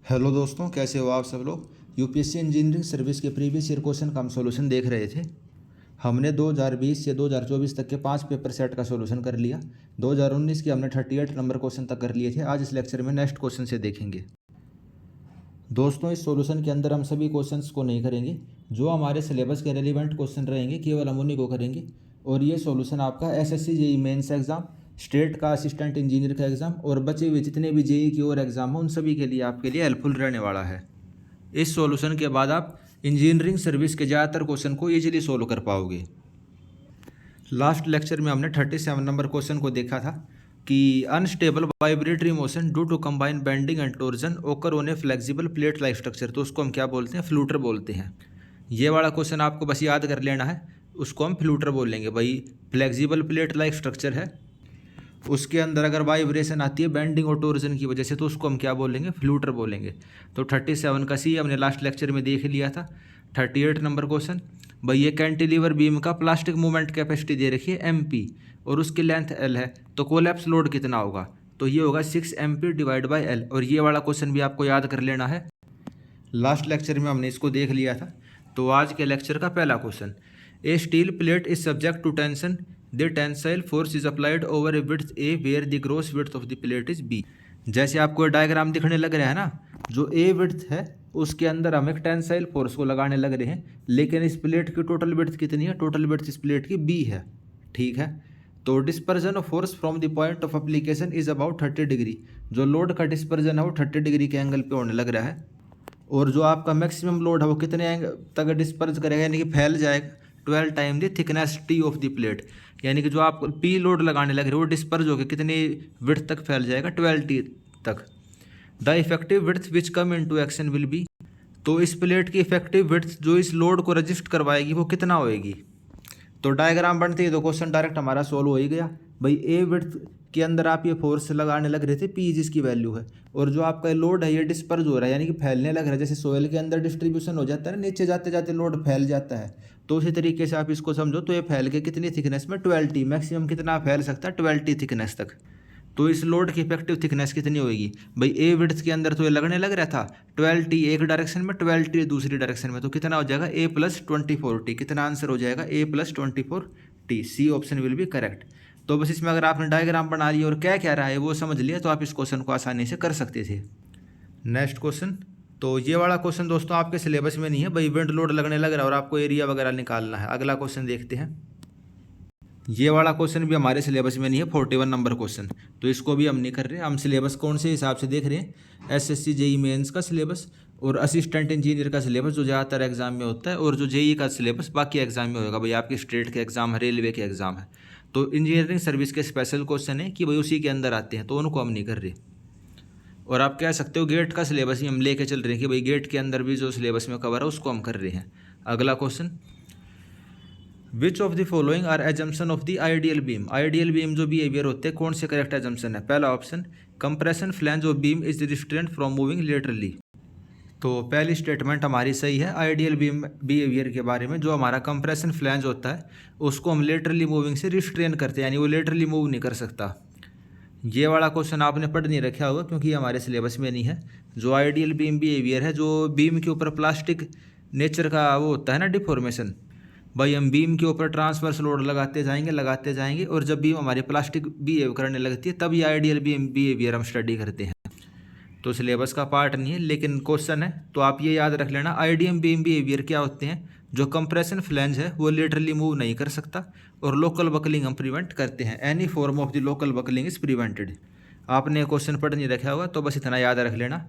Hello दोस्तों, कैसे हो आप सब लोग। यूपीएससी इंजीनियरिंग सर्विस के प्रीवियस ईयर क्वेश्चन का हम सॉल्यूशन देख रहे थे। हमने 2020 से 2024 तक के 5 पेपर सेट का सॉल्यूशन कर लिया। 2019 के हमने 38 नंबर क्वेश्चन तक कर लिए थे। आज इस लेक्चर में नेक्स्ट क्वेश्चन से देखेंगे। दोस्तों, इस सॉल्यूशन के अंदर हम सभी क्वेश्चंस को नहीं करेंगे। जो हमारे सिलेबस के रेलिवेंट क्वेश्चन रहेंगे केवल हम उन्हीं को करेंगे। और ये सॉल्यूशन आपका SSC JE mains exam, state का असिस्टेंट इंजीनियर का एग्जाम और बचे हुए जितने भी जेई की और एग्जाम हो उन सभी के लिए आपके लिए हेल्पफुल रहने वाला है। इस सॉल्यूशन के बाद आप इंजीनियरिंग सर्विस के ज़्यादातर क्वेश्चन को ईजिली सोल्व कर पाओगे। लास्ट लेक्चर में हमने 37 नंबर क्वेश्चन को देखा था कि unstable vibratory motion due to combine bending and torsion occur on a flexible plate like structure, तो उसको हम क्या बोलते हैं, फ्लूटर बोलते हैं। ये वाला क्वेश्चन आपको बस याद कर लेना है, उसको हम फ्लूटर बोलेंगे। भाई फ्लेक्सिबल प्लेट लाइक स्ट्रक्चर है, उसके अंदर अगर वाइब्रेशन आती है बेंडिंग और टोर्जन की वजह से तो उसको हम क्या बोलेंगे, फ्लूटर बोलेंगे। तो 37 का सी हमने लास्ट लेक्चर में देख लिया था। 38 नंबर क्वेश्चन, भाई ये कैंटिलीवर बीम का प्लास्टिक मूवमेंट कैपेसिटी दे रखी है MP और उसकी लेंथ L है, तो कोलैप्स लोड कितना होगा, तो ये होगा 6 MP डिवाइड बाई L। और ये वाला क्वेश्चन भी आपको याद कर लेना है, लास्ट लेक्चर में हमने इसको देख लिया था। तो आज के लेक्चर का पहला question, a steel plate is subject to tension, the tensile force is applied over a width a where the gross width of the plate is B। जैसे आपको डायग्राम दिखने लग रहा है ना, जो ए विड्थ है उसके अंदर हम एक टेंसाइल फोर्स को लगाने लग रहे हैं, लेकिन इस प्लेट की टोटल विड्थ कितनी है, टोटल विड्थ इस प्लेट की B है। ठीक है, तो dispersion of force from the point of application is about 30 degree. जो लोड का डिस्पर्जन है वो 30 डिग्री के एंगल पे होने लग रहा है। और जो आपका मैक्सिमम लोड है वो कितने तक डिस्पर्ज करेगा, यानी कि फैल जाएगा 12 time the thickness T of the plate. यानी कि जो आप P लोड लगाने लग रहे हो वो डिस्पर्ज होकर कितनी विड्थ तक फैल जाएगा, 12T तक। The effective width which come into action will be, तो इस प्लेट की इफेक्टिव विड्थ जो इस लोड को रजिस्ट करवाएगी वो कितना होएगी। तो डायग्राम बनते ही तो क्वेश्चन डायरेक्ट हमारा सोल्व हो ही गया। भाई ए विड्थ के अंदर आप ये फोर्स लगाने लग रहे थे P जिसकी वैल्यू है, और जो आपका लोड है ये डिस्पर्ज हो रहा है, यानी कि फैलने लग रहा है। जैसे सोयल के अंदर डिस्ट्रीब्यूशन हो जाता है ना, नीचे जाते जाते लोड फैल जाता है, तो उसी तरीके से आप इसको समझो। तो ये फैल के कितनी थिकनेस में, 12T, मैक्सिमम कितना फैल सकता है, 12T थिकनेस तक। तो इस लोड की इफेक्टिव थिकनेस कितनी होगी, भाई ए विड्थ के अंदर तो ये लगने लग रहा था 12T एक डायरेक्शन में, 12T दूसरी डायरेक्शन में, तो कितना हो जाएगा A + 24T। कितना आंसर हो जाएगा, A + 24T। C option will be correct. तो बस इसमें अगर आपने डायग्राम बना लिया और क्या क्या रहा है वो समझ लिया तो आप इस क्वेश्चन को आसानी से कर सकते थे। नेक्स्ट क्वेश्चन, तो ये वाला क्वेश्चन दोस्तों आपके सिलेबस में नहीं है। भाई विंड लोड लगने लग रहा है और आपको एरिया वगैरह निकालना है। अगला क्वेश्चन देखते हैं। ये वाला क्वेश्चन भी हमारे सिलेबस में नहीं है, 41 नंबर क्वेश्चन, तो इसको भी हम नहीं कर रहे। हम सिलेबस कौन से हिसाब से देख रहे हैं, एसएससी जेई मेंस का सिलेबस और असिस्टेंट इंजीनियर का सिलेबस जो ज़्यादातर एग्जाम में होता है, और जो जेई का सिलेबस बाकी एग्जाम में होगा। भाई आपके स्टेट के एग्जाम है, रेलवे के एग्जाम है, तो इंजीनियरिंग सर्विस के स्पेशल क्वेश्चन है कि भाई उसी के अंदर आते हैं, तो उनको हम नहीं कर रहे। और आप कह सकते हो गेट का सिलेबस ही हम लेके चल रहे हैं कि भाई गेट के अंदर भी जो सिलेबस में कवर है उसको हम कर रहे हैं। अगला question, which of the following are assumption of the ideal beam. Ideal beam जो बिहेवियर होते हैं कौन से करेक्ट एजम्पशन है। पहला option, compression flange of beam is restraint from moving laterally. तो पहली स्टेटमेंट हमारी सही है आइडियल बीम बिहेवियर के बारे में। जो हमारा कंप्रेशन फ्लैंज होता है उसको हम लेटरली मूविंग से रिस्ट्रेन करते हैं, यानी वो लेटरली मूव नहीं कर सकता। ये वाला क्वेश्चन आपने पढ़ नहीं रखा होगा क्योंकि हमारे सिलेबस में नहीं है। जो आइडियल बीम बिहेवियर है, जो बीम के ऊपर प्लास्टिक नेचर का वो होता है ना, डिफॉर्मेशन, भाई हम बीम के ऊपर ट्रांसवर्स लोड लगाते जाएंगे और जब बीम हमारी प्लास्टिक बिहेव करने लगती है तब ये आइडियल बीम बिहेवियर हम स्टडी करते हैं। तो सिलेबस का पार्ट नहीं है लेकिन क्वेश्चन है, तो आप ये याद रख लेना। आइडियल बीम बिहेवियर क्या होते हैं, जो कंप्रेशन फ्लैंज है वो लेटरली मूव नहीं कर सकता और लोकल बकलिंग हम प्रिवेंट करते हैं। Any form of the local buckling is prevented. आपने क्वेश्चन पढ़ नहीं रखा होगा तो बस इतना याद रख लेना।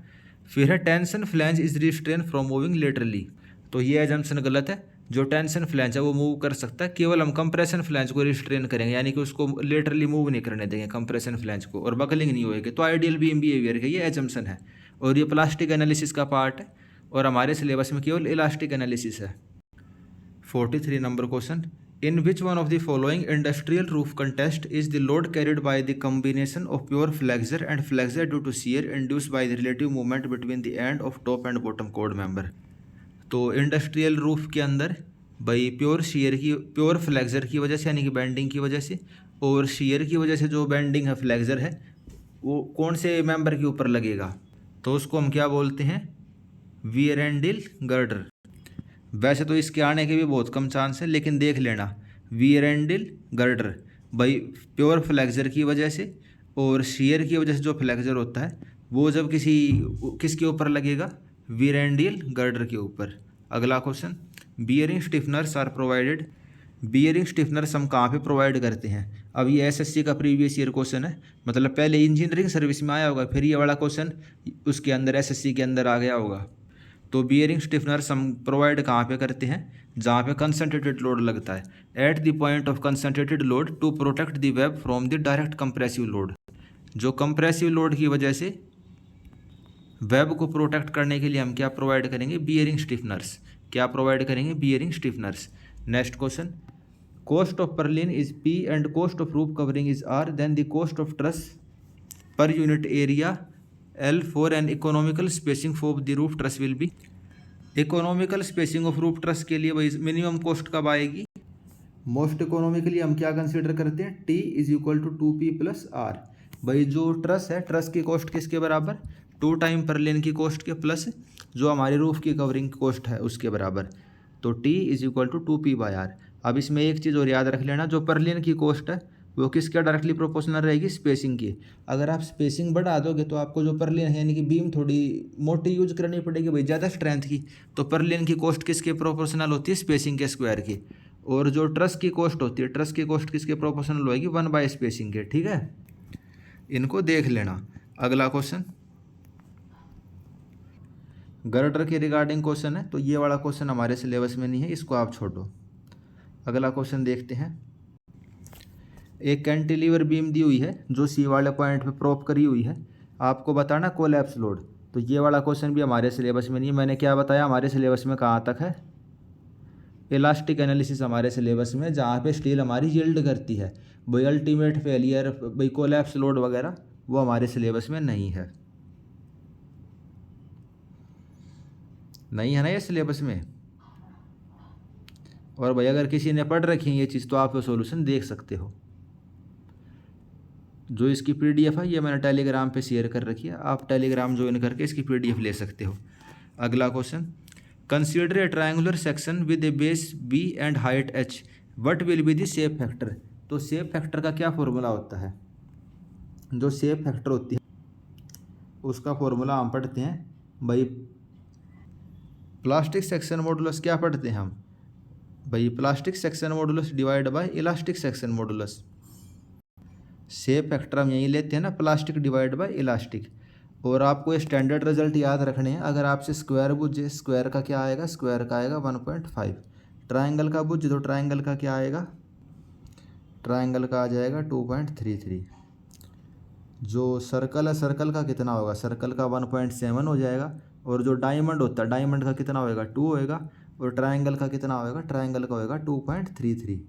फिर है tension flange is restrain from moving laterally, तो ये एजम्पशन गलत है। जो टेंशन फ्लैंज है वो मूव कर सकता है, केवल हम कंप्रेशन फ्लैंज को रिस्ट्रेन करेंगे, यानी कि उसको लेटरली मूव नहीं करने देंगे कंप्रेशन फ्लैंज को, और बकलिंग नहीं होएगी। तो आइडियल बीम बिहेवियर का ये एजम्पशन है और ये प्लास्टिक एनालिसिस का पार्ट है और हमारे सिलेबस में केवल इलास्टिक एनालिसिस है। 43 number question, in which one of the following industrial roof contest is the load carried by the combination of pure flexure and flexure due to shear induced by the relative movement between the end of top and bottom कोड member. तो industrial roof के अंदर भाई pure shear की, pure flexure की वजह से, यानी कि बेंडिंग की वजह से, और शियर की वजह से जो बेंडिंग है फ्लेक्सर है वो कौन से मेंबर के ऊपर लगेगा, तो उसको हम क्या बोलते हैं, वीरेंडिल गर्डर। वैसे तो इसके आने के भी बहुत कम चांस है, लेकिन देख लेना वीरेंडिल गर्डर भाई प्योर फ्लेक्सर की वजह से और शियर की वजह से जो फ्लेक्सर होता है वो जब किसके ऊपर लगेगा, वीरेंडिल गर्डर के ऊपर। अगला question, bearing stiffeners are provided. Bearing stiffeners हम कहाँ पे प्रोवाइड करते हैं। अब ये एसएससी का प्रीवियस ईयर क्वेश्चन है, मतलब पहले इंजीनियरिंग सर्विस में आया होगा, फिर ये वाला क्वेश्चन उसके अंदर एसएससी के अंदर आ गया होगा। तो बियरिंग स्टिफनर्स हम प्रोवाइड कहाँ पे करते हैं, जहाँ पे कंसनट्रेटेड लोड लगता है, at the point of concentrated load to protect the web from the direct compressive load. जो कंप्रेसिव लोड की वजह से वेब को प्रोटेक्ट करने के लिए हम क्या प्रोवाइड करेंगे, बियरिंग स्टिफनर्स। क्या प्रोवाइड करेंगे, bearing stiffeners. Next question, cost of purlin is P and cost of roof covering is R, then the cost of truss per unit area L for an economical spacing for the roof truss will be। Economical spacing of roof truss के लिए भाई minimum cost कब आएगी, most economically हम क्या consider करते हैं, T is equal to 2P plus R। भाई जो ट्रस है, ट्रस की कॉस्ट किसके बराबर, 2 टाइम परलिन की कॉस्ट के प्लस जो हमारी रूफ की कवरिंग कॉस्ट है उसके बराबर। तो T is equal to 2P by R। अब इसमें एक चीज़ और याद रख लेना, जो परलिन की कॉस्ट है वो किसके डायरेक्टली प्रोपोर्शनल रहेगी, स्पेसिंग की। अगर आप स्पेसिंग बढ़ा दोगे तो आपको जो परलिन है यानी कि बीम थोड़ी मोटी यूज करनी पड़ेगी भाई, ज़्यादा स्ट्रेंथ की। तो परलिन की कॉस्ट किसके प्रोपोर्शनल होती है, स्पेसिंग के स्क्वायर की। और जो ट्रस की कॉस्ट होती है, ट्रस की कॉस्ट किसके प्रोपोर्शनल होगी, 1 बाय स्पेसिंग के। ठीक है, इनको देख लेना। अगला क्वेश्चन गर्डर के रिगार्डिंग क्वेश्चन है, तो ये वाला क्वेश्चन हमारे सिलेबस में नहीं है, इसको आप छोड़ो। अगला क्वेश्चन देखते हैं, एक कैंटिलीवर बीम दी हुई है जो सी वाले पॉइंट पे प्रोप करी हुई है, आपको बताना कोलैप्स लोड। तो ये वाला क्वेश्चन भी हमारे सिलेबस में नहीं है। मैंने क्या बताया, हमारे सिलेबस में कहाँ तक है, इलास्टिक एनालिसिस हमारे सिलेबस में, जहाँ पे स्टील हमारी यील्ड करती है। भाई अल्टीमेट फेलियर, भाई कोलैप्स लोड वगैरह वो हमारे सिलेबस में नहीं है, नहीं है ना ये सिलेबस में। और भाई अगर किसी ने पढ़ रखी है ये चीज़ तो आप सॉल्यूशन देख सकते हो। जो इसकी पीडीएफ है ये मैंने टेलीग्राम पे शेयर कर रखी है, आप टेलीग्राम ज्वाइन करके इसकी पीडीएफ ले सकते हो। अगला question, consider a triangular section with a base B and height H, what will be the shape factor. तो शेप फैक्टर का क्या फॉर्मूला होता है, जो शेप फैक्टर होती है उसका फॉर्मूला हम पढ़ते हैं भाई, प्लास्टिक सेक्शन मॉडुलस। क्या पढ़ते हैं हम भाई, plastic section modulus divide by elastic section modulus. Shape factor हम यहीं लेते हैं ना, प्लास्टिक डिवाइड बाय इलास्टिक। और आपको ये स्टैंडर्ड रिजल्ट याद रखने हैं। अगर आपसे स्क्वायर पूछे, स्क्वायर का क्या आएगा, स्क्वायर का आएगा 1.5। ट्रायंगल का पूछे तो ट्रायंगल का क्या आएगा, ट्रायंगल का आ जाएगा 2.33। जो सर्कल है, सर्कल का कितना होगा, सर्कल का 1.7 हो जाएगा। और जो डायमंड होता है, डायमंड का कितना होएगा, 2 होएगा। और ट्रायंगल का कितना होएगा, ट्रायंगल का होएगा 2.33,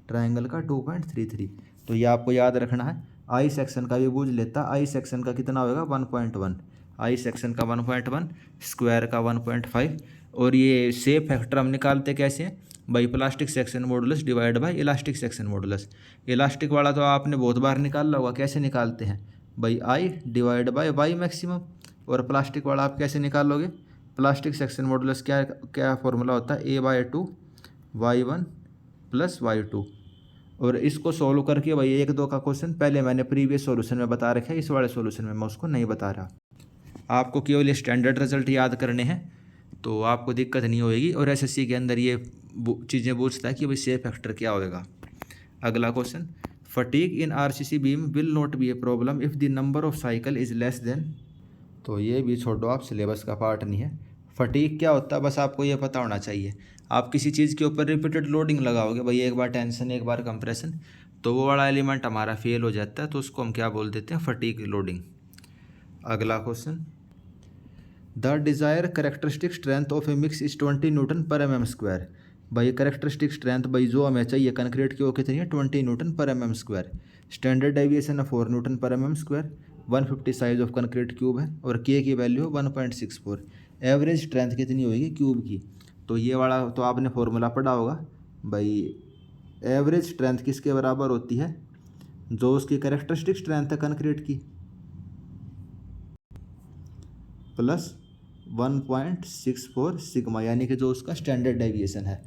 ट्रायंगल का 2.33। तो ये आपको याद रखना है। आई सेक्शन का भी बूझ लेता, आई सेक्शन का कितना होएगा 1.1, आई सेक्शन का 1.1, स्क्वायर का 1.5। और ये शेप फैक्टर हम निकालते कैसे हैं भाई, plastic section modulus divide by elastic section modulus. Elastic वाला तो आपने बहुत बार निकाला होगा, कैसे निकालते हैं भाई, I divide by Y maximum. और प्लास्टिक वाला आप कैसे निकालोगे, प्लास्टिक सेक्शन मॉडुलस क्या क्या फॉर्मूला होता है, A/2 Y1 प्लस Y2। और इसको सॉल्व करके भाई 1-2 का क्वेश्चन पहले मैंने प्रीवियस सॉल्यूशन में बता रखा है, इस वाले सॉल्यूशन में मैं उसको नहीं बता रहा। आपको केवल स्टैंडर्ड रिजल्ट याद करने हैं तो आपको दिक्कत नहीं होएगी। और एसएससी के अंदर ये चीज़ें पूछता है कि भाई शेप फैक्टर क्या होएगा। अगला question, fatigue in RCC beam will not be a problem if the number of cycle is less than. तो ये भी छोड़ो, आप सिलेबस का पार्ट नहीं है। फटीग क्या होता है बस आपको ये पता होना चाहिए। आप किसी चीज़ के ऊपर रिपीटेड लोडिंग लगाओगे भाई, एक बार टेंशन एक बार कंप्रेशन, तो वो वाला एलिमेंट हमारा फेल हो जाता है, तो उसको हम क्या बोल देते हैं, फटीग लोडिंग। अगला question, the desire characteristic strength of A mix is 20 Newton पर mm स्क्वायर। भाई करेक्टरिस्टिक स्ट्रेंथ भाई जो हमें चाहिए कंक्रीट की वो कितनी है, 20 न्यूटन पर mm स्क्वायर। स्टैंडर्ड डेविएशन है 4 न्यूटन पर mm square. 150 size of concrete cube है और के की वैल्यू 1.64। एवरेज स्ट्रेंथ कितनी होगी क्यूब की, तो ये वाला तो आपने फॉर्मूला पढ़ा होगा भाई। एवरेज स्ट्रेंथ किसके बराबर होती है, जो उसकी करेक्टरिस्टिक स्ट्रेंथ है कंक्रीट की, प्लस 1.64 सिग्मा, यानी कि जो उसका स्टैंडर्ड डेविएशन है।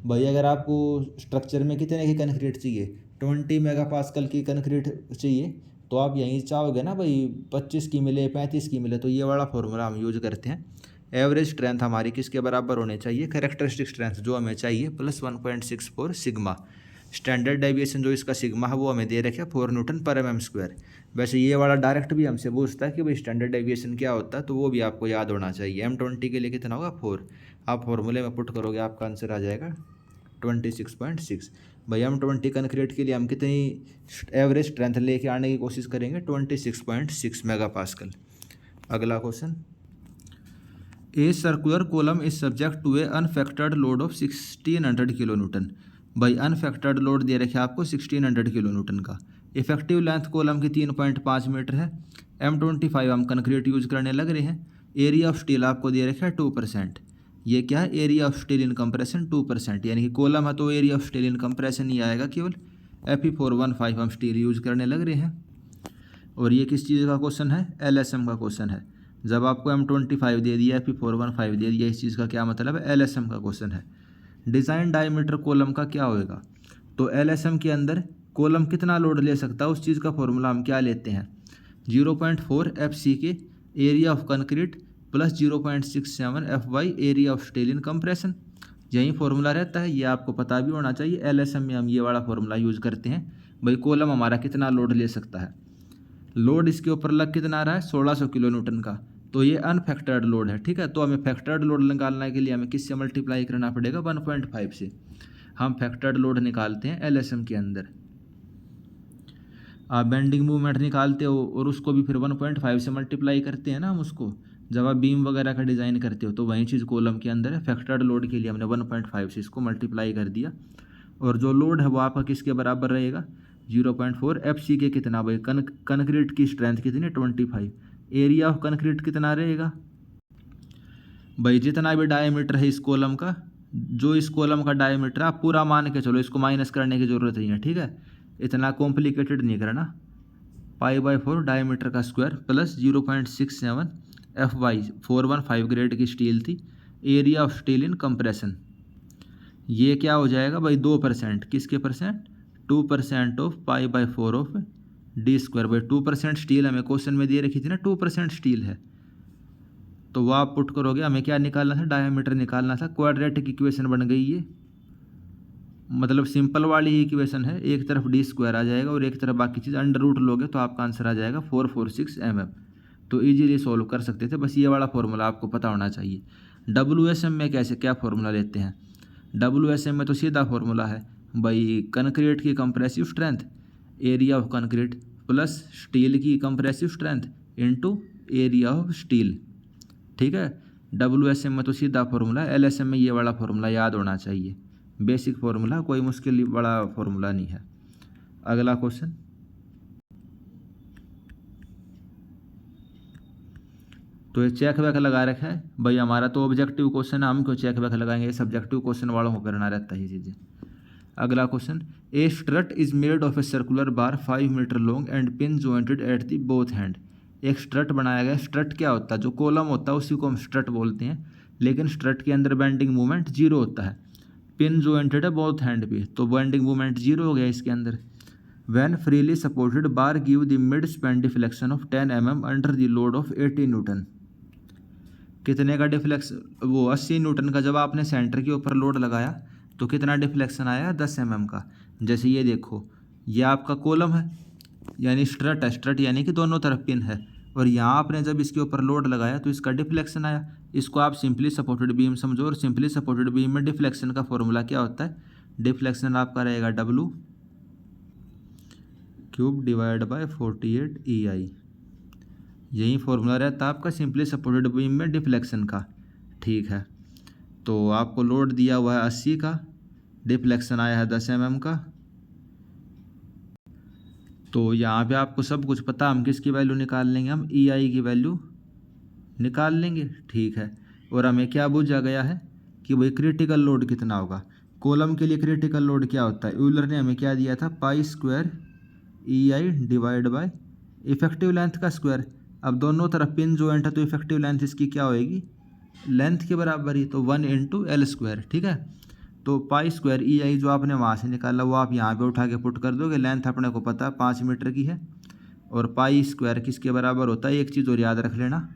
भाई अगर आपको स्ट्रक्चर में कितने की कंक्रीट चाहिए, 20 मेगापास्कल की कंक्रीट चाहिए, तो आप यहीं चाहोगे ना भाई 25 की मिले, 35 की मिले, तो ये वाला फॉर्मूला हम यूज करते हैं। एवरेज स्ट्रेंथ हमारी किसके बराबर होने चाहिए, कैरेक्टरिस्टिक स्ट्रेंथ जो हमें चाहिए प्लस 1.64 सिग्मा। स्टैंडर्ड डेविएशन जो इसका सिग्मा है वो हमें दे रखे 4 न्यूटन पर mm²। वैसे ये वाला डायरेक्ट भी हमसे पूछता है कि भाई स्टैंडर्ड डेविएशन क्या होता है, तो वो भी आपको याद होना चाहिए। M20 के लिए कितना होगा 4, आप फॉर्मूले में पुट करोगे आपका आंसर आ जाएगा 26.6। भाई M20 कंक्रीट के लिए हम कितनी एवरेज स्ट्रेंथ लेके आने की कोशिश करेंगे, 26.6 मेगापास्कल। अगला question, a circular column is subject to an unfactored load of 1600 kilo newton. भाई अनफैक्टर्ड लोड दे रखे आपको 1600 किलो न्यूटन का। इफेक्टिव लेंथ कॉलम की 3.5 मीटर है। M25 हम कंक्रीट यूज करने लग रहे हैं। एरिया ऑफ स्टील आपको दे रखा है 2%। ये क्या है, area of steel in compression 2%, यानी कि कॉलम है तो area of steel in compression ही आएगा केवल। Fe415 हम स्टील यूज करने लग रहे हैं। और ये किस चीज़ का क्वेश्चन है, LSM का क्वेश्चन है। जब आपको M25 दे दिया, Fe415 दे दिया, इस चीज़ का क्या मतलब है, LSM का क्वेश्चन है। डिज़ाइन डायमीटर कॉलम का क्या होएगा, तो LSM के अंदर कॉलम कितना लोड ले सकता है उस चीज़ का फॉर्मूला हम क्या लेते हैं, 0.4 FC के area of concrete plus 0.67 FY area of steel in compression. यही फॉर्मूला रहता है, ये आपको पता भी होना चाहिए। LSM में हम ये वाला फॉर्मूला यूज़ करते हैं। भाई कॉलम हमारा कितना लोड ले सकता है, लोड इसके ऊपर लग कितना आ रहा है 1600 किलो न्यूटन का, तो ये अनफैक्टर्ड लोड है, ठीक है। तो हमें फैक्टर्ड लोड निकालने के लिए हमें किससे मल्टीप्लाई करना पड़ेगा, 1.5 से। हम फैक्टर्ड लोड निकालते हैं LSM के अंदर। आप बेंडिंग मूवमेंट निकालते हो और उसको भी फिर 1.5 से मल्टीप्लाई करते हैं ना हम उसको, जब आप बीम वगैरह का डिज़ाइन करते हो, तो वही चीज़ कॉलम के अंदर है। फैक्टर्ड लोड के लिए हमने 1.5 से इसको मल्टीप्लाई कर दिया। और जो लोड है वो आपका किसके बराबर रहेगा, 0.4 FC के कितना, भाई कंक्रीट की स्ट्रेंथ कितनी, 25। एरिया ऑफ कंक्रीट कितना रहेगा, भाई जितना भी डायमीटर है इस कॉलम का, जो इस कॉलम का डायमीटर आप पूरा मान के चलो, इसको माइनस करने की ज़रूरत नहीं है, ठीक है। इतना कॉम्प्लिकेटेड नहीं करना। π/4 डायमीटर का स्क्वायर प्लस 0.67 FY 415 ग्रेड की स्टील थी। Area of steel in compression, ये क्या हो जाएगा भाई 2%, किसके परसेंट, 2% ऑफ π/4 ऑफ d²। भाई 2% स्टील हमें क्वेश्चन में दे रखी थी ना, 2% स्टील है, तो वो आप पुट करोगे। हमें क्या निकालना था, डायमीटर निकालना था। क्वाड्रेटिक इक्वेशन बन गई ये, मतलब सिंपल वाली इक्वेशन है। एक तरफ d² आ जाएगा और एक तरफ बाकी चीज़ अंडर रूट लोगे तो आपका आंसर आ जाएगा 446 mm। तो इजीली सोल्व कर सकते थे, बस ये वाला फॉर्मूला आपको पता होना चाहिए। WSM में कैसे क्या फॉर्मूला लेते हैं, WSM में तो सीधा फॉर्मूला है भाई, कंक्रीट की compressive strength area of concrete plus steel की compressive strength into area of steel, ठीक है। WSM में तो सीधा फॉर्मूला, LSM में ये वाला फॉर्मूला याद होना चाहिए। बेसिक फॉर्मूला, कोई मुश्किल बड़ा फॉर्मूला नहीं है। अगला क्वेश्चन, तो ये चेक बैक लगा रखा है भाई, हमारा तो ऑब्जेक्टिव क्वेश्चन है, हम क्यों चेक बैक लगाएंगे, सब्जेक्टिव क्वेश्चन वालों को करना रहता है ये चीज़ें। अगला question, a strut is made of a circular bar 5 metre long and pin jointed at the both hand. एक स्ट्रट बनाया गया। स्ट्रट क्या होता है, जो कॉलम होता है उसी को हम स्ट्रट बोलते हैं, लेकिन स्ट्रट के अंदर बेंडिंग मूवमेंट 0 होता है। पिन जॉइंटेड है बोथ हैंड पे, तो बेंडिंग मूवमेंट 0 हो गया इसके अंदर। When freely supported bar give the mid span deflection of 10 mm under the load of 80 Newton. कितने का डिफ्लेक्स, वो 80 न्यूटन का जब आपने सेंटर के ऊपर लोड लगाया तो कितना डिफ्लेक्शन आया, 10 mm का। जैसे ये देखो, ये आपका कॉलम है यानी स्ट्रट है, स्ट्रट यानी कि दोनों तरफ पिन है, और यहाँ आपने जब इसके ऊपर लोड लगाया तो इसका डिफ्लेक्शन आया। इसको आप सिंपली सपोर्टेड बीम समझो, और सिंपली सपोर्टेड बीम में डिफ्लेक्शन का फॉर्मूला क्या होता है, डिफ्लेक्शन आपका रहेगा W³ डिवाइड बाय 48 EI। यही फॉर्मूला रहता है आपका सिंपली सपोर्टेड बीम में डिफ्लेक्शन का, ठीक है। तो आपको लोड दिया हुआ है 80 का, डिफ्लेक्शन आया है 10 mm का। तो यहाँ पे आपको सब कुछ पता, हम किसकी वैल्यू निकाल लेंगे, हम EI की वैल्यू निकाल लेंगे, ठीक है। और हमें क्या पूछा गया है कि भाई क्रिटिकल लोड कितना होगा। कॉलम के लिए क्रिटिकल लोड क्या होता है, यूलर ने हमें क्या दिया था, π² EI divide by effective length का स्क्वायर। अब दोनों तरफ पिन जॉइंट है तो इफेक्टिव लेंथ इसकी क्या होएगी, लेंथ के बराबर ही, तो 1 × L², ठीक है। तो π² EI जो आपने वहाँ से निकाला वो आप यहाँ पे उठा के पुट कर दोगे। लेंथ अपने को पता है 5 मीटर की है और π² किसके बराबर होता है, एक चीज़ और याद रख लेना,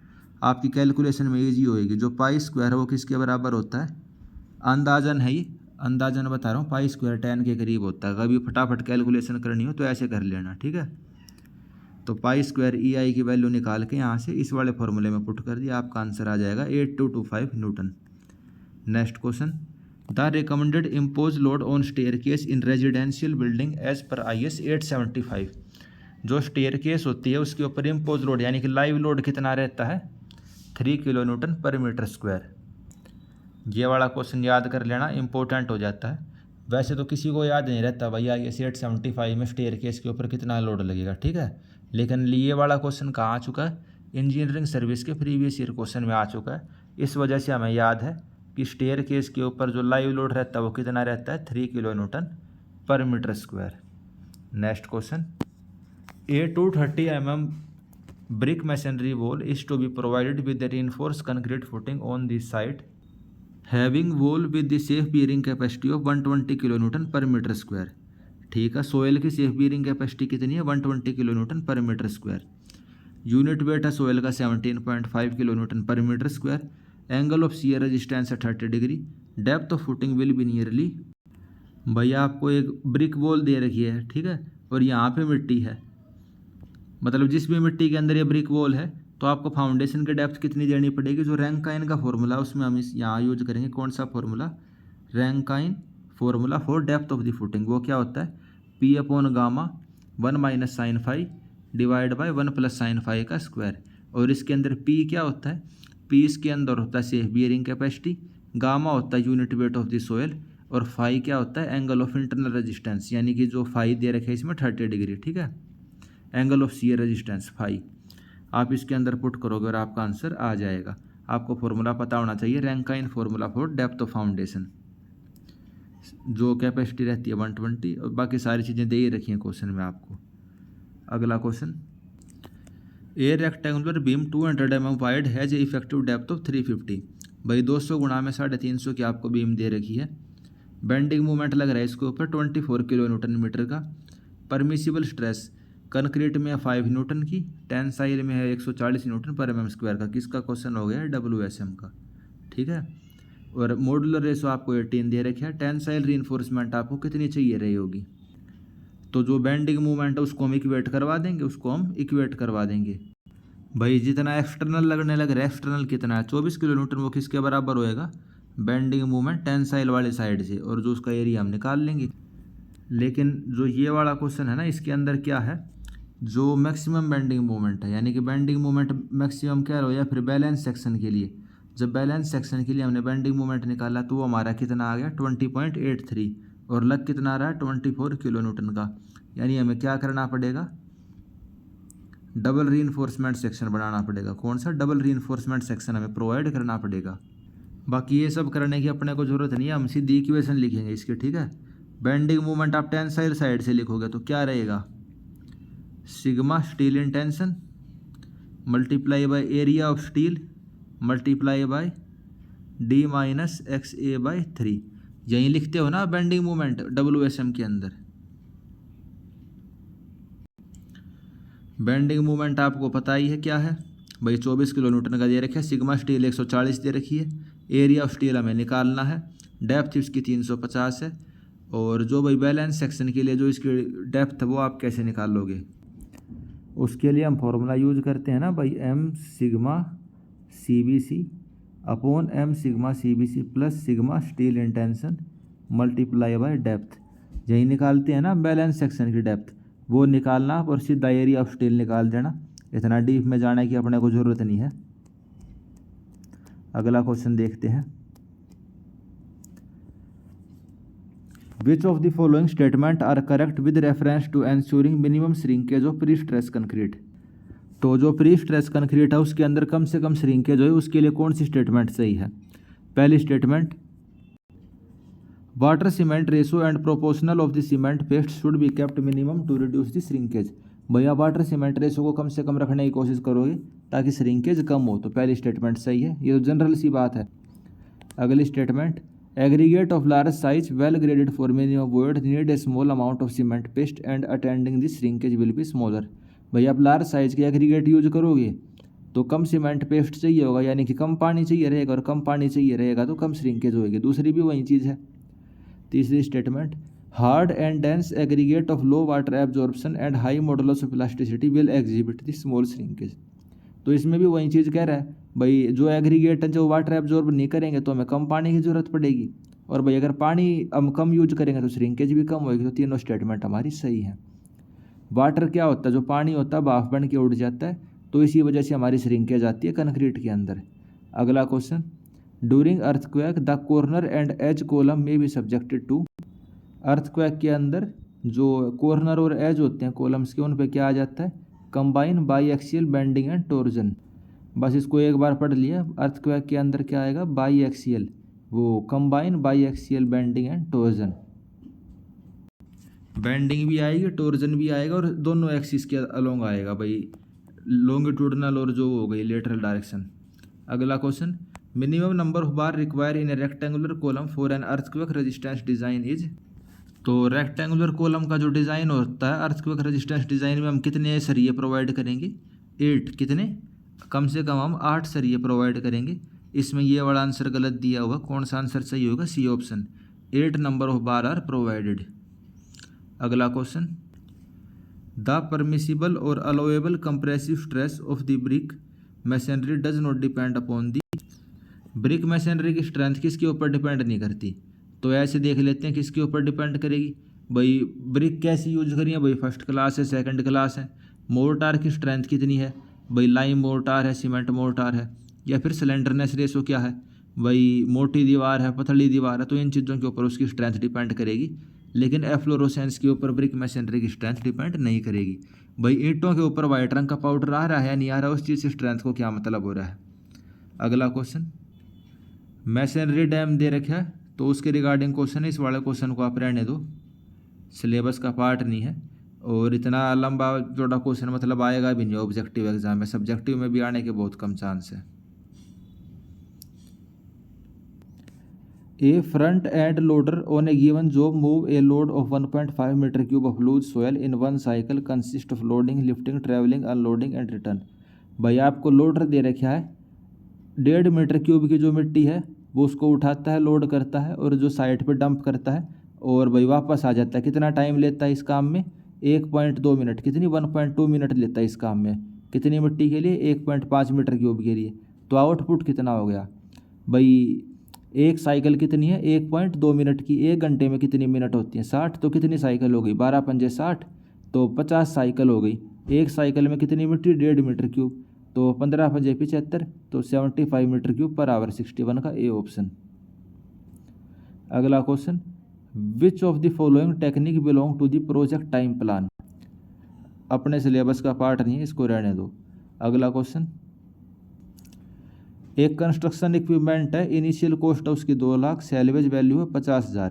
आपकी कैलकुलेशन में ईजी होएगी। जो π² है वो किसके बराबर होता है, अंदाजन है, ये अंदाजन बता रहा हूँ, π² 10 के करीब होता है। कभी फटाफट कैलकुलेशन करनी हो तो ऐसे कर लेना, ठीक है। तो π² EI की वैल्यू निकाल के यहाँ से इस वाले फॉर्मूले में पुट कर दिया, आपका आंसर आ जाएगा 8225 newton. Next question, the recommended impose load on staircase in residential building as per IS 875। जो स्टेयरकेस होती है उसके ऊपर इम्पोज लोड यानी कि लाइव लोड कितना रहता है, 3 kN/m²। ये वाला क्वेश्चन याद कर लेना, इंपॉर्टेंट हो जाता है। वैसे तो किसी को याद नहीं रहता भैया IS 875 में स्टेयरकेस के ऊपर कितना लोड लगेगा, ठीक है। लेकिन ये वाला क्वेश्चन कहाँ आ चुका है, इंजीनियरिंग सर्विस के प्रीवियस ईयर क्वेश्चन में आ चुका है। इस वजह से हमें याद है कि स्टेयरकेस के ऊपर जो लाइव लोड रहता है वो कितना रहता है, 3 kN/m²। Next question, A 230 mm brick masonry wall is to be provided with the reinforced concrete footing on the site having wall with the safe bearing capacity of 120 kN/m²। ठीक है, soil की safe bearing capacity कितनी है, 120 kN/m²। Unit weight है soil का 17.5 kN/m²। Angle of shear resistance है 30 degree. Depth of footing will be nearly, भैया आपको एक ब्रिक वॉल दे रखी है, ठीक है, और यहाँ पे मिट्टी है, मतलब जिस भी मिट्टी के अंदर ये ब्रिक वॉल है तो आपको फाउंडेशन की डेप्थ कितनी देनी पड़ेगी। जो रैंकाइन का फॉर्मूला उसमें हम इस यहाँ यूज करेंगे, कौन सा formula, Rankine formula for depth of the footing. वो क्या होता है, P/Γ 1 - sin φ divide by 1 + sin φ का स्क्वायर। और इसके अंदर P क्या होता है, P इसके अंदर होता है सेफ बियरिंग कैपेसिटी, गामा होता है unit weight of the soil, और फाई क्या होता है, एंगल ऑफ इंटरनल रेजिस्टेंस, यानी कि जो फाई दे रखे इसमें 30 डिग्री, ठीक है। Angle of shear resistance phi आप इसके अंदर पुट करोगे और आपका आंसर आ जाएगा। आपको फॉर्मूला पता होना चाहिए, Rankine formula for depth of foundation. जो कैपेसिटी रहती है 120, और बाकी सारी चीज़ें दे ही रखी हैं क्वेश्चन में आपको। अगला question, A rectangular beam 200 mm wide has a effective depth of 350। भाई 200 × 350 की आपको बीम दे रखी है। बेंडिंग मूवमेंट लग रहा है इसके ऊपर 24 kN का। परमिसिबल स्ट्रेस कंक्रीट में है 5 न्यूटन की, टेंसाइल में है 140 N/mm² का। किसका क्वेश्चन हो गया है, WSM का, ठीक है। और मॉड्यूलर रेशो आपको 18 दे रखे है। टेंसाइल रीइंफोर्समेंट आपको कितनी चाहिए रही होगी, तो जो बेंडिंग मूवमेंट है उसको हम इक्वेट करवा देंगे, भाई जितना एक्सटर्नल लगने लग रहा है, एक्सटर्नल कितना है 24 kN, वो किसके बराबर होएगा, बेंडिंग मूवमेंट टेंसाइल वाले साइड से, और जो उसका एरिया हम निकाल लेंगे। लेकिन जो ये वाला क्वेश्चन है ना, इसके अंदर क्या है, जो मैक्सिमम बेंडिंग मूवमेंट है, यानी कि बेंडिंग मूवमेंट मैक्सिमम क्या हो, या फिर बैलेंस सेक्शन के लिए, जब बैलेंस सेक्शन के लिए हमने बेंडिंग मूवमेंट निकाला तो वो हमारा कितना आ गया 20.83, और लग कितना आ रहा है 24 kN का। यानी हमें क्या करना पड़ेगा, डबल रीइंफोर्समेंट सेक्शन बनाना पड़ेगा। कौन सा, डबल रीइंफोर्समेंट सेक्शन हमें प्रोवाइड करना पड़ेगा। बाकी ये सब करने की अपने को जरूरत नहीं है, हम सीधी इक्वेशन लिखेंगे इसके, ठीक है। बेंडिंग मूवमेंट आप टेंसाइल साइड से लिखोगे तो क्या रहेगा, sigma steel in tension multiply by area of steel multiply by D - XA/3। यहीं लिखते हो ना बेंडिंग मूवमेंट WSM के अंदर। बेंडिंग मूवमेंट आपको पता ही है क्या है भाई, 24 kN का दे रखा है, सिग्मा स्टील 140 दे रखी है, एरिया ऑफ स्टील हमें निकालना है, डेप्थ इसकी 350 है, और जो भाई बैलेंस सेक्शन के लिए जो इसकी डेप्थ है वो आप कैसे निकालोगे, उसके लिए हम फॉर्मूला यूज करते हैं ना भाई, M∑CBC upon M∑CBC plus sigma steel in tension multiply by depth. यही निकालते हैं ना बैलेंस सेक्शन की डेप्थ, वो निकालना और सीधा एरिया ऑफ स्टील निकाल देना। इतना डीप में जाने की अपने को ज़रूरत नहीं है। अगला क्वेश्चन देखते हैं, which of the following statement are correct with reference to ensuring minimum shrinkage of pre stress concrete. तो जो प्री स्ट्रेस कंक्रीट है उसके अंदर कम से कम श्रिंकेज हो, उसके लिए कौन सी स्टेटमेंट सही है। पहली statement, water cement ratio and proportional of the cement paste should be kept minimum to reduce the shrinkage. भैया वाटर सीमेंट रेशो को कम से कम रखने की कोशिश करोगे ताकि श्रिंकेज कम हो, तो पहली स्टेटमेंट सही है, ये तो जनरल सी बात है। अगली statement, aggregate of large size well graded for many of void need a small amount of cement paste and attending this shrinkage will be smaller. भैया आप लार्ज साइज के एग्रीगेट यूज करोगे तो कम सीमेंट पेस्ट चाहिए होगा, यानी कि कम पानी चाहिए रहेगा, और कम पानी चाहिए रहेगा तो कम श्रिंकेज होगी। दूसरी भी वही चीज़ है। तीसरी statement, hard and dense aggregate of low water absorption and high modulus of elasticity will exhibit the small shrinkage. तो इसमें भी वही चीज़ कह रहा है भाई, जो एग्रीगेट है जो वाटर एब्जॉर्ब नहीं करेंगे तो हमें कम पानी की ज़रूरत पड़ेगी, और भाई अगर पानी हम कम यूज करेंगे तो श्रिंकेज भी कम होगी। तो तीनों स्टेटमेंट हमारी सही है। वाटर क्या होता है, जो पानी होता है भाप बन के उड़ जाता है, तो इसी वजह से हमारी श्रिंकेज आती है कंक्रीट के अंदर। अगला question, during earthquake the corner and edge column may be subjected to. Earthquake के अंदर जो कॉर्नर और एज होते हैं कॉलम्स के, उन पे क्या आ जाता है, combine by axial bending and Trojan. बस इसको एक बार पढ़ लिया। अर्थक्वेक के अंदर क्या आएगा, बाई एक्सियल, वो combine by axial bending and Trojan. Bending भी आएगी, टोर्जन भी आएगा, और दोनों एक्सिस के अलोंग आएगा भाई, लॉन्गिट्यूडनल और जो हो गई लेटरल डायरेक्शन। अगला question, minimum number of bar require in A rectangular column for an earthquake resistance design is. तो रेक्टेंगुलर कॉलम का जो डिज़ाइन होता है अर्थक्वेक रेजिस्टेंस डिज़ाइन में हम कितने सरिये प्रोवाइड करेंगे, 8। कितने, कम से कम हम 8 सरिये प्रोवाइड करेंगे। इसमें ये वाला आंसर गलत दिया हुआ, कौन सा आंसर सही होगा, C option, 8 number of bar are provided. अगला क्वेश्चन, द परमिसिबल और allowable compressive stress of the brick masonry does not depend upon the. Brick masonry की स्ट्रेंथ किसके ऊपर डिपेंड नहीं करती, तो ऐसे देख लेते हैं किसके ऊपर डिपेंड करेगी। भाई ब्रिक कैसी यूज करी है, भाई फर्स्ट क्लास है, सेकंड क्लास है। मोर्टार की स्ट्रेंथ कितनी है, भाई लाइम मोर्टार है, सीमेंट मोर्टार है, या फिर सिलेंडरनेस रेशो क्या है, भाई मोटी दीवार है, पतली दीवार है, तो इन चीज़ों के ऊपर उसकी स्ट्रेंथ डिपेंड करेगी। लेकिन एफ्लोरोसेंस के ऊपर ब्रिक मैसनरी की स्ट्रेंथ डिपेंड नहीं करेगी। भाई ईंटों के ऊपर वाइट रंग का पाउडर आ रहा है या नहीं आ रहा, उस चीज़ से स्ट्रेंथ को क्या मतलब हो रहा है। अगला क्वेश्चन, मैसनरी डैम दे रखा है, तो उसके रिगार्डिंग क्वेश्चन है। इस वाले क्वेश्चन को आप रहने दो, सिलेबस का पार्ट नहीं है, और इतना लंबा चौड़ा क्वेश्चन मतलब आएगा भी नहीं ऑब्जेक्टिव एग्जाम में। सब्जेक्टिव में भी आने के बहुत कम चांस है। A front end loader on a given job move a load of 1.5 meter cube of loose soil in one cycle consist of loading, lifting, traveling, unloading and return। भाई आपको loader दे रखा है, 1.5 मीटर क्यूब की जो मिट्टी है वो उसको उठाता है, लोड करता है, और जो साइड पे डंप करता है, और भाई वापस आ जाता है। कितना टाइम लेता है इस काम में, 1.2 मिनट। कितनी, 1.2 मिनट लेता है इस काम में। कितनी मिट्टी के लिए, 1.5 मीटर क्यूब के लिए। तो आउटपुट कितना हो गया भाई, एक साइकिल कितनी है, 1.2 मिनट की। 1 घंटे में कितनी मिनट होती हैं, 60। तो कितनी साइकिल हो गई, 12 पंजे 60, तो 50 साइकिल हो गई। एक साइकिल में कितनी मिट्टी, 1.5 मीटर क्यूब, तो 15 पंजे 75, तो 75 मीटर क्यूब पर आवर। 61 का ए ऑप्शन। अगला question, which of the following technique belong to the project time plan. अपने सिलेबस का पार्ट नहीं है, इसको रहने दो। अगला क्वेश्चन, एक कंस्ट्रक्शन इक्विपमेंट है, इनिशियल कॉस्ट है उसकी 2 लाख, सैलवेज वैल्यू है 50,000।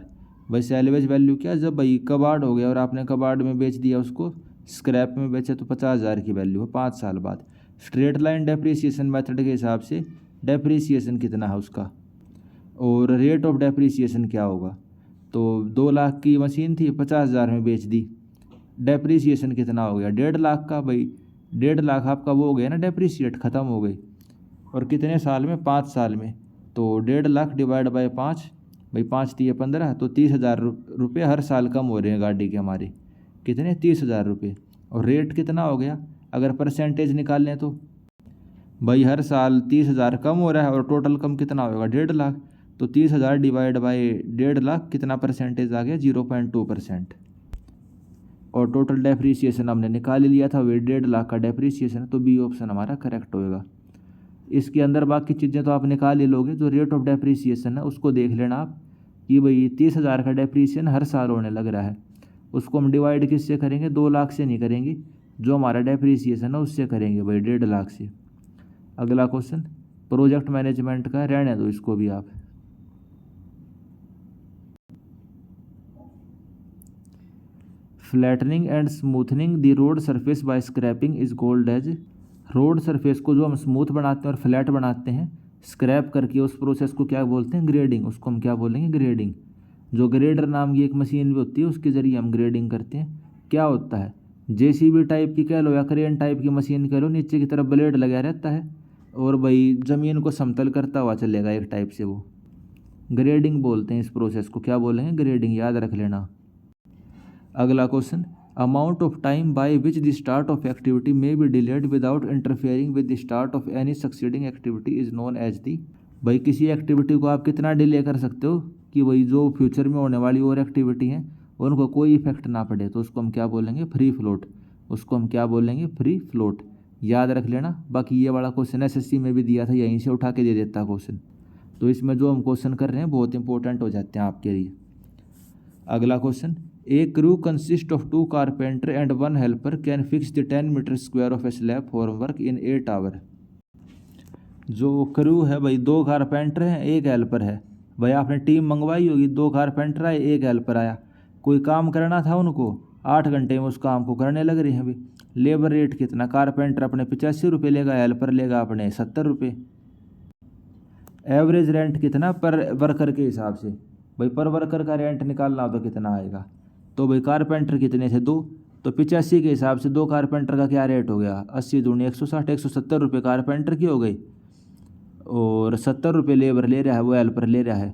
भाई सैलवेज वैल्यू क्या, जब भाई कबाड़ हो गया और आपने कबाड़ में बेच दिया उसको, स्क्रैप में बेचे, तो 50,000 की वैल्यू है 5 साल बाद। स्ट्रेट लाइन डेप्रीसिएशन मेथड के हिसाब से डेप्रीसिएशन कितना है उसका, और रेट ऑफ डेप्रीसिएशन क्या होगा। तो 2 लाख की मशीन थी, 50,000 में बेच दी, डेप्रीसिएशन कितना हो गया, 1.5 लाख का। भाई 1.5 लाख आपका वो हो गया ना, डेप्रीसिएट ख़त्म हो गई। और कितने साल में, 5 साल में। तो 1.5 लाख डिवाइड बाय 5, भाई 5 दिए 15, तो 30,000 रुपये हर साल कम हो रहे हैं गाड़ी के हमारे। कितने, 30,000 रुपये। और रेट कितना हो गया, अगर परसेंटेज निकाल लें तो भाई हर साल 30,000 कम हो रहा है, और टोटल कम कितना होगा, 1.5 लाख। तो 30,000 डिवाइड बाय 1.5 लाख, कितना परसेंटेज आ गया, 0.2%। और टोटल डेप्रीसिएशन हमने निकाल ही लिया था, वही 1.5 लाख का डेप्रीसिएशन, तो बी ऑप्शन हमारा करेक्ट होएगा। इसके अंदर बाकी चीज़ें तो आप निकाल ही लोगे। जो रेट ऑफ डेप्रीसिएशन है उसको देख लेना आप, कि भाई 30,000 का डेप्रीसिएशन हर साल होने लग रहा है, उसको हम डिवाइड किससे करेंगे, 2 लाख से नहीं करेंगे, जो हमारा डेप्रीसिएशन है उससे करेंगे भाई, 1.5 लाख से। अगला क्वेश्चन, प्रोजेक्ट मैनेजमेंट का, रहने दो इसको भी आप। Flattening and smoothening the road surface by scrapping is called as. Road surface को जो हम स्मूथ बनाते हैं और फ्लैट बनाते हैं स्क्रैप करके, उस प्रोसेस को क्या बोलते हैं? ग्रेडिंग। उसको हम क्या बोलेंगे? ग्रेडिंग। जो ग्रेडर नाम की एक मशीन भी होती है उसके ज़रिए हम ग्रेडिंग करते हैं। क्या होता है? जेसीबी टाइप की कह लो या क्रेन टाइप की मशीन कह लो, नीचे की तरफ ब्लेड लगा रहता है और भाई ज़मीन को समतल करता हुआ चलेगा एक टाइप से, वो ग्रेडिंग बोलते हैं इस प्रोसेस को। क्या बोलेंगे? ग्रेडिंग। याद रख लेना। अगला question, amount of time by which the start of activity may be delayed without interfering with the start of any succeeding activity is known as the. भाई किसी एक्टिविटी को आप कितना डिले कर सकते हो कि भाई जो फ्यूचर में होने वाली और एक्टिविटी हैं उनको कोई इफेक्ट ना पड़े, तो उसको हम क्या बोलेंगे? Free float. उसको हम क्या बोलेंगे? Free float. याद रख लेना। बाकी ये वाला क्वेश्चन एसएससी में भी दिया था, यहीं से उठा के दे देता क्वेश्चन, तो इसमें जो हम क्वेश्चन कर रहे हैं बहुत इंपॉर्टेंट हो जाते हैं आपके लिए। अगला question, a crew consist of 2 carpenter and 1 helper can fix the 10 metre square of a slab for work in 8 hour. जो क्रू है भाई, 2 कारपेंटर हैं, 1 हेल्पर है। भाई आपने टीम मंगवाई होगी, 2 कारपेंटर आए, 1 हेल्पर आया, कोई काम करना था उनको, 8 घंटे में उस काम को करने लग रहे हैं। अभी लेबर रेट कितना? कारपेंटर अपने 85 रुपये लेगा, हेल्पर लेगा अपने 70 रुपये। एवरेज रेंट कितना पर वर्कर के हिसाब से? भाई पर वर्कर का रेंट निकालना हो तो कितना आएगा? तो भाई कारपेंटर कितने थे? 2, तो 85 के हिसाब से 2 कारपेंटर का क्या रेट हो गया? 80 दूनी 160, 170 रुपये कारपेंटर की हो गई और 70 रुपये लेबर ले रहा है, वो हेल्पर ले रहा है।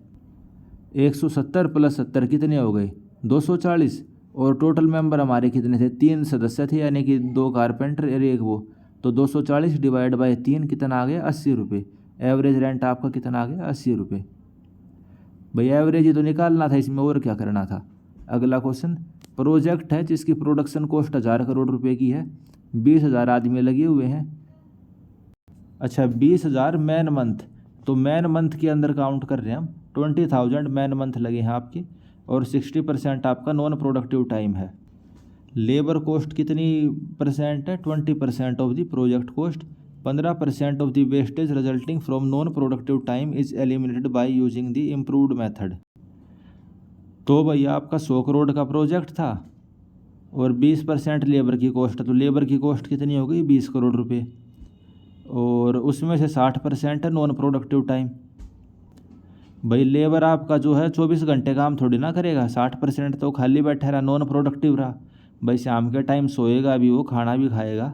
170 प्लस 70 कितने हो गए? 240। और टोटल मेंबर हमारे कितने थे? 3 सदस्य थे, यानी कि 2 कारपेंटर और 1 वो, तो 240 डिवाइड बाय 3 कितना आ गया? 80 रुपये। एवरेज रेंट आपका कितना आ गया? 80 रुपये। भाई एवरेज ही तो निकालना था इसमें, और क्या करना था। अगला क्वेश्चन, प्रोजेक्ट है जिसकी प्रोडक्शन कॉस्ट 1000 करोड़ रुपए की है, 20,000 आदमी लगे हुए हैं। अच्छा 20,000 मैन मंथ, तो मैन मंथ के अंदर काउंट कर रहे हैं हम, 20,000 मैन मंथ लगे हैं आपके और 60% आपका नॉन प्रोडक्टिव टाइम है। लेबर कॉस्ट कितनी परसेंट है? 20% of the project cost. 15% of the wastage resulting from non productive time is eliminated by using the improved method. तो भैया आपका 100 करोड़ का प्रोजेक्ट था और 20% लेबर की कॉस्ट है, तो लेबर की कॉस्ट कितनी हो गई? 20 करोड़ रुपए, और उसमें से 60% है नॉन प्रोडक्टिव टाइम। भाई लेबर आपका जो है 24 घंटे काम थोड़ी ना करेगा, 60% तो खाली बैठा रहा, नॉन प्रोडक्टिव रहा। भाई शाम के टाइम सोएगा भी, वो खाना भी खाएगा,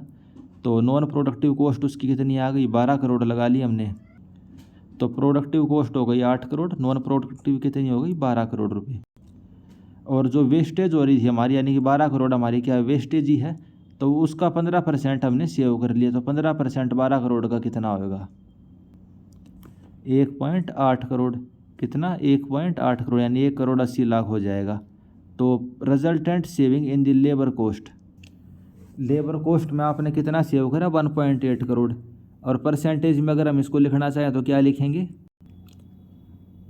तो नॉन प्रोडक्टिव कॉस्ट उसकी कितनी आ गई? 12 करोड़ लगा ली हमने। तो प्रोडक्टिव कॉस्ट हो गई 8 करोड़, नॉन प्रोडक्टिव कितनी हो गई? 12 करोड़ रुपये। और जो वेस्टेज हो रही थी हमारी, यानी कि 12 करोड़ हमारी क्या वेस्टेज ही है, तो उसका 15% हमने सेव कर लिया, तो 15% 12 करोड़ का कितना होगा? 1.8 करोड़। कितना? 1.8 करोड़, यानी 1 करोड़ 80 लाख हो जाएगा। तो resultant saving in the labour cost, labour cost में आपने कितना सेव करा? 1.8 करोड़। और परसेंटेज में अगर हम इसको लिखना चाहें तो क्या लिखेंगे?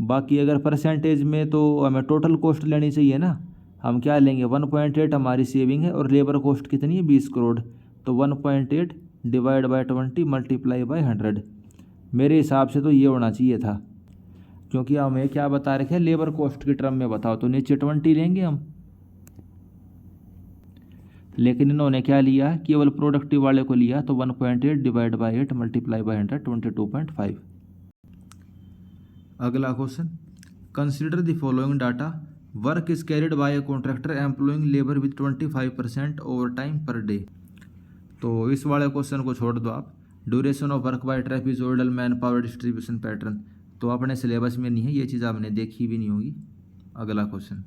बाकी अगर परसेंटेज में तो हमें टोटल कॉस्ट लेनी चाहिए ना, हम क्या लेंगे? 1.8 हमारी सेविंग है और लेबर कॉस्ट कितनी है? 20 करोड़, तो 1.8 डिवाइड बाय 20 मल्टीप्लाई बाय 100। मेरे हिसाब से तो ये होना चाहिए था, क्योंकि हमें क्या बता रखे हैं? लेबर कॉस्ट की टर्म में बताओ, तो नीचे 20 लेंगे हम, लेकिन इन्होंने क्या लिया? केवल प्रोडक्टिव वाले को लिया, तो 1.8 डिवाइड बाय 8 मल्टीप्लाई बाय 100, 22.5। अगला question, consider the following data, work is carried by a contractor employing labour with 25% overtime per day. तो इस वाले क्वेश्चन को छोड़ दो आप। Duration of work by trapezoidal manpower distribution pattern, तो अपने सिलेबस में नहीं है, ये चीज़ आपने देखी भी नहीं होगी। अगला question,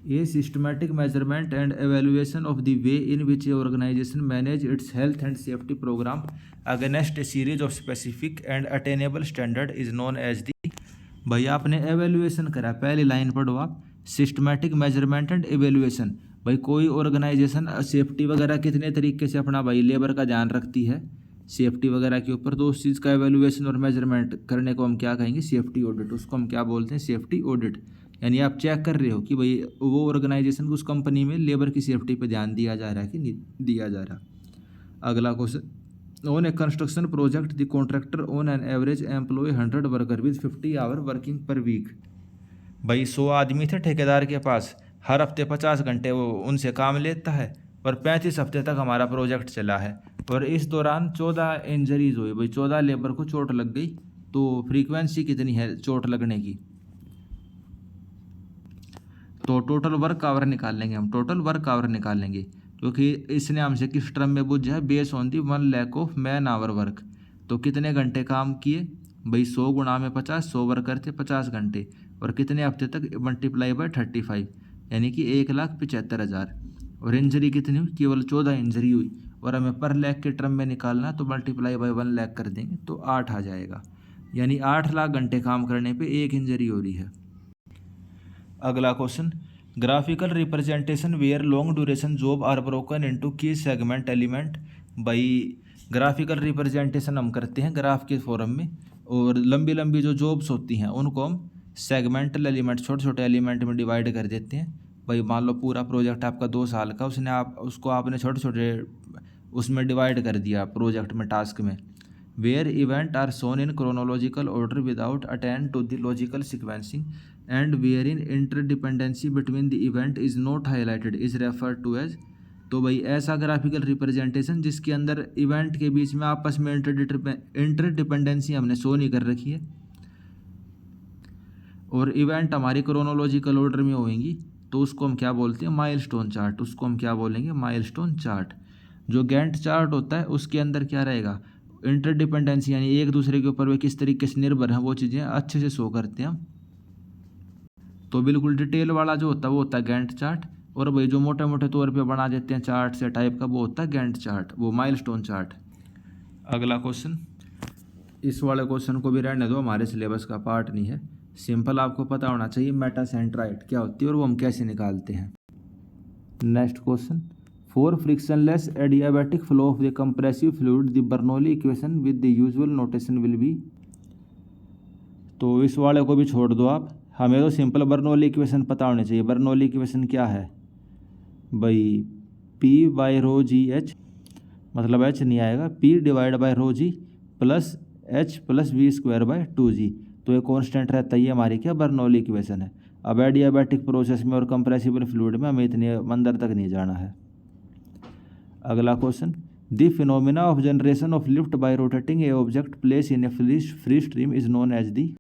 a systematic measurement and evaluation of the way in which a organisation manage its health and safety programme against a series of specific and attainable standard is known as the. भैया आपने evaluation करा, पहली line पढ़ो आप, systematic measurement and evaluation. भाई कोई organisation safety वगैरह कितने तरीके से अपना भाई लेबर का ध्यान रखती है सेफ्टी वगैरह के ऊपर, तो उस चीज़ का एवेल्युएशन और मेजरमेंट करने को हम क्या कहेंगे? Safety audit. उसको हम क्या बोलते हैं? Safety audit. यानी आप चेक कर रहे हो कि भाई वो ऑर्गेनाइजेशन उस कंपनी में लेबर की सेफ्टी पे ध्यान दिया जा रहा है कि नहीं दिया जा रहा। अगला question, on a construction project the contractor on an average employ 100 worker with 50 hour working per week. भाई 100 आदमी थे ठेकेदार के पास, हर हफ्ते 50 घंटे वो उनसे काम लेता है और 35 हफ्ते तक हमारा प्रोजेक्ट चला है। और इस दौरान 14 इंजरीज हुई भाई, 14 लेबर को चोट लग गई। तो फ्रीक्वेंसी कितनी है चोट लगने की? तो टोटल वर्क आवर निकाल लेंगे हम, टोटल वर्क आवर निकाल लेंगे, क्योंकि इसने हमसे किस टर्म में पूछा है, base on the 1 lakh of man hour work. तो कितने घंटे काम किए भाई, 100 गुणा में 50, 100 वर्कर थे 50 घंटे, और कितने हफ्ते तक मल्टीप्लाई बाय 35, यानी कि 1,75,000। और इंजरी कितनी हुई, केवल 14 इंजरी हुई, और हमें पर लाख के टर्म में निकालना, तो मल्टीप्लाई बाय 1 लाख कर देंगे तो 8 आ जाएगा, यानी 8 लाख घंटे काम करने पे 1 इंजरी हो रही है। अगला question, graphical representation where long duration job are broken into key segment element. भाई ग्राफिकल रिप्रेजेंटेशन हम करते हैं ग्राफ के फॉर्म में, और लंबी लंबी जो जॉब्स होती हैं उनको हम सेगमेंटल एलिमेंट, छोटे छोटे एलिमेंट में डिवाइड कर देते हैं। भाई मान लो पूरा प्रोजेक्ट आपका 2 साल का, उसको आपने छोटे छोटे उसमें डिवाइड कर दिया प्रोजेक्ट में, टास्क में। Where event are shown in chronological order without attend to the logical sequencing and where in interdependency between the event is not highlighted is referred to as. तो भाई ऐसा ग्राफिकल रिप्रेजेंटेशन जिसके अंदर event के बीच में आपस में इंटरडिपेंडेंसी हमने शो नहीं कर रखी है, और इवेंट हमारी क्रोनोलॉजिकल ऑर्डर में होंगी, तो उसको हम क्या बोलते हैं, माइलस्टोन चार्ट। उसको हम क्या बोलेंगे, माइलस्टोन चार्ट। जो गैंट चार्ट होता है उसके अंदर क्या रहेगा, इंटरडिपेंडेंसी, यानी एक दूसरे के ऊपर वे किस तरीके से निर्भर हैं वो चीज़ें अच्छे से शो करते हैं हम। तो बिल्कुल डिटेल वाला जो होता है वो होता है गैंट चार्ट, और भाई जो मोटे मोटे तौर पे बना देते हैं चार्ट से टाइप का, वो होता है गैंट चार्ट, वो माइलस्टोन चार्ट। अगला क्वेश्चन, इस वाले क्वेश्चन को भी रहने दो, हमारे सिलेबस का पार्ट नहीं है। सिंपल आपको पता होना चाहिए मेटासेंट्राइड क्या होती है और वो हम कैसे निकालते हैं। Next question, for frictionless adiabatic flow of the compressive fluid the Bernoulli equation with the usual notation will be. तो इस वाले को भी छोड़ दो आप, हमें तो सिंपल बर्नौली इक्वेशन पता होनी चाहिए। बर्नौली इक्वेशन क्या है भाई, P/ρgh, मतलब H नहीं आएगा, P/ρg plus H plus V²/2g। तो ये कांस्टेंट रहता है, ये हमारी क्या बर्नौली इक्वेशन है। अब एडियाबैटिक प्रोसेस में और कंप्रेसिबल फ्लूइड में हमें इतने अंदर तक नहीं जाना है। अगला question, the phenomena of generation of lift by rotating a object place in a free stream is known as the.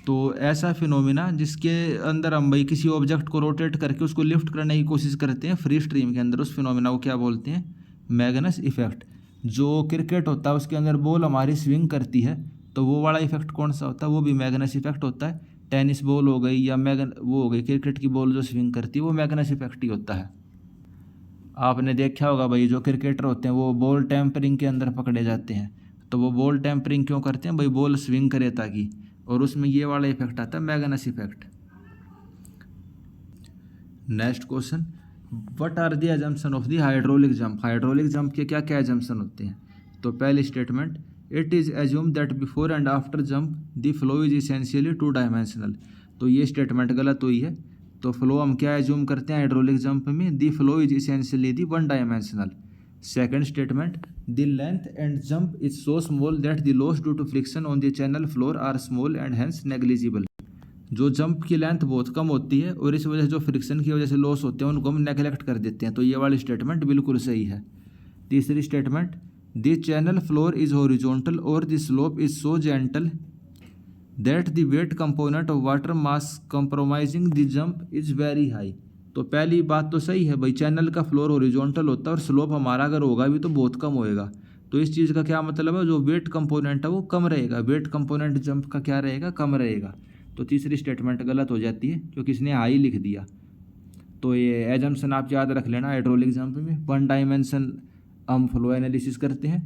तो ऐसा फिनोमिना जिसके अंदर हम भाई किसी ऑब्जेक्ट को रोटेट करके उसको लिफ्ट करने की कोशिश करते हैं फ्री स्ट्रीम के अंदर, उस फिनोमिना को क्या बोलते हैं, मैग्नस इफेक्ट। जो क्रिकेट होता है उसके अंदर बॉल हमारी स्विंग करती है, तो वो वाला इफेक्ट कौन सा होता है, वो भी मैग्नस इफेक्ट होता है। टेनिस बॉल हो गई या वो हो गई क्रिकेट की बॉल जो स्विंग करती है, वो मैग्नस इफेक्ट ही होता है। आपने देखा होगा भाई जो क्रिकेटर होते हैं वो बॉल टेम्परिंग के अंदर पकड़े जाते हैं, तो वो बॉल टेम्परिंग क्यों करते हैं भाई, बॉल स्विंग करे ताकि, और उसमें ये वाला इफेक्ट आता है Magnus effect. Next question, what are the assumption of the hydraulic jump. Hydraulic jump के क्या क्या एजम्पशन होते हैं। तो पहली statement, it is assume that before and after jump the flow is essentially 2 dimensional. तो ये स्टेटमेंट गलत हुई है। तो फ्लो हम क्या एज्यूम करते हैं हाइड्रोलिक जंप में, the flow is essentially the 1 dimensional. Second statement, the length and jump is so small that the loss due to friction on the channel floor are small and hence negligible. जो jump की length बहुत कम होती है और इस वजह से जो फ्रिक्शन की वजह से लॉस होते हैं उनको हम नेगलेक्ट कर देते हैं, तो ये वाली स्टेटमेंट बिल्कुल सही है। तीसरी statement, the channel floor is horizontal और the slope is so gentle that the weight component of water mass compromising the jump is very high. तो पहली बात तो सही है भाई, चैनल का फ्लोर हॉरिजॉन्टल होता है और स्लोप हमारा अगर होगा भी तो बहुत कम होएगा। तो इस चीज़ का क्या मतलब है, जो वेट कंपोनेंट है वो कम रहेगा, वेट कंपोनेंट जंप का क्या रहेगा, कम रहेगा। तो तीसरी स्टेटमेंट गलत हो जाती है क्योंकि इसने हाई लिख दिया। तो ये एजम्पशन आप याद रख लेना, हाइड्रोलिक जंप में 1 डायमेंशन हम फ्लो एनालिसिस करते हैं,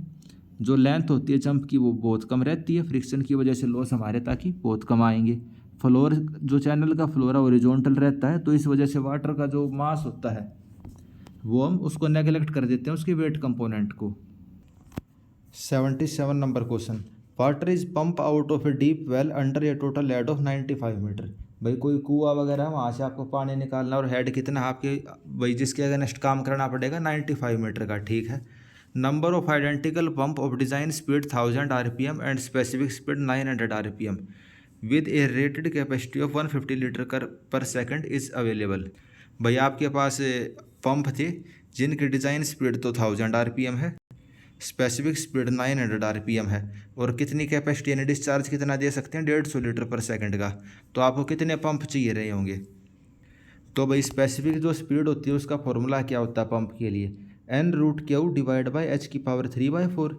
जो लेंथ होती है जंप की वो बहुत कम रहती है, फ्रिक्शन की वजह से लॉस हमारे ताकि बहुत कम आएंगे। फ्लोर जो चैनल का फ्लोर है हॉरिजॉन्टल रहता है, तो इस वजह से वाटर का जो मास होता है वो हम उसको नेगलेक्ट कर देते हैं, उसके वेट कंपोनेंट को। 77 number question, water is pump out of a deep well under a total head of 95 metre. भाई कोई कुआं वगैरह वहाँ से आपको पानी निकालना और हेड कितना आपके भाई जिसके अगेंस्ट काम करना पड़ेगा 95 मीटर का, ठीक है। Number of identical pump of design speed 1000 RPM and specific speed 900 RPM। With A rated capacity of 150 litre पर सेकंड इज़ अवेलेबल। भाई आपके पास पंप थे जिनकी डिज़ाइन स्पीड तो 1000 आरपीएम है, स्पेसिफिक स्पीड 900 आरपीएम है, और कितनी कैपेसिटी यानी डिस्चार्ज कितना दे सकते हैं 150 लीटर पर सेकंड का। तो आपको कितने पंप चाहिए रहे होंगे? तो भाई स्पेसिफिक जो स्पीड होती है उसका फॉर्मूला क्या होता है पंप के लिए? n√Q divide by h⁴।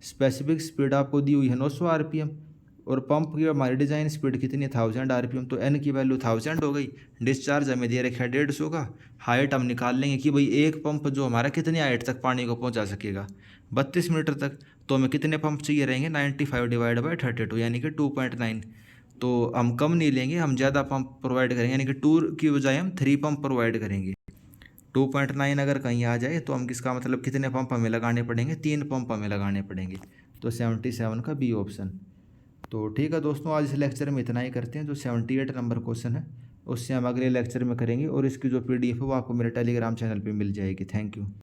Specific speed आपको दी हुई है 900 आरपीएम और पंप की हमारी डिज़ाइन स्पीड कितनी है 1000 आरपीएम, तो n की वैल्यू 1000 हो गई। डिस्चार्ज हमें दे रखा है 150 का। हाइट हम निकाल लेंगे कि भाई एक पंप जो हमारा कितनी हाइट तक पानी को पहुंचा सकेगा 32 मीटर तक। तो हमें कितने पंप चाहिए रहेंगे 95 डिवाइड बाई 32 यानी कि 2.9। तो हम कम नहीं लेंगे, हम ज़्यादा पंप प्रोवाइड करेंगे यानी कि 2 की बजाय हम 3 पंप प्रोवाइड करेंगे। 2.9 अगर कहीं आ जाए तो हम किसका मतलब कितने पंप हमें लगाने पड़ेंगे 3 पंप हमें लगाने पड़ेंगे। तो 77 का बी ऑप्शन। तो ठीक है दोस्तों, आज इस लेक्चर में इतना ही करते हैं। जो 78 नंबर क्वेश्चन है उससे हम अगले लेक्चर में करेंगे और इसकी जो PDF है वो आपको मेरे टेलीग्राम चैनल पे मिल जाएगी। Thank you.